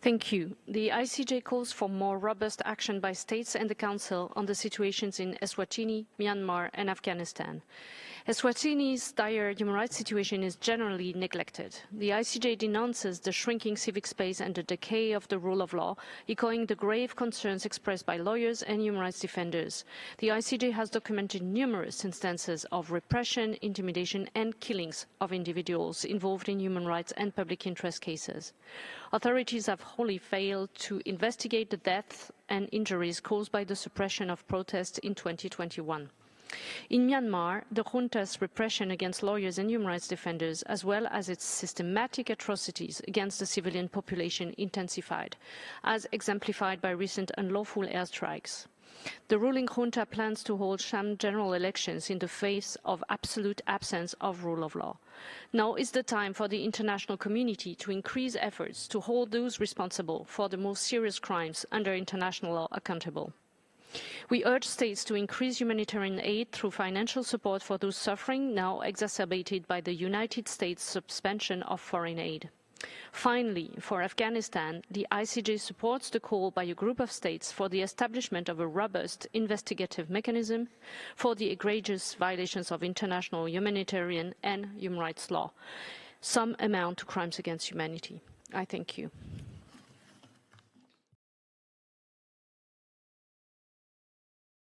Thank you. The ICJ calls for more robust action by states and the Council on the situations in Eswatini, Myanmar and Afghanistan. Eswatini's dire human rights situation is generally neglected. The ICJ denounces the shrinking civic space and the decay of the rule of law, echoing the grave concerns expressed by lawyers and human rights defenders. The ICJ has documented numerous instances of repression, intimidation and killings of individuals involved in human rights and public interest cases. Authorities have wholly failed to investigate the deaths and injuries caused by the suppression of protests in 2021. In Myanmar, the junta's repression against lawyers and human rights defenders, as well as its systematic atrocities against the civilian population, intensified, as exemplified by recent unlawful airstrikes. The ruling junta plans to hold sham general elections in the face of absolute absence of rule of law. Now is the time for the international community to increase efforts to hold those responsible for the most serious crimes under international law accountable. We urge states to increase humanitarian aid through financial support for those suffering, now exacerbated by the United States' suspension of foreign aid. Finally, for Afghanistan, the ICJ supports the call by a group of states for the establishment of a robust investigative mechanism for the egregious violations of international humanitarian and human rights law. Some amount to crimes against humanity. I thank you.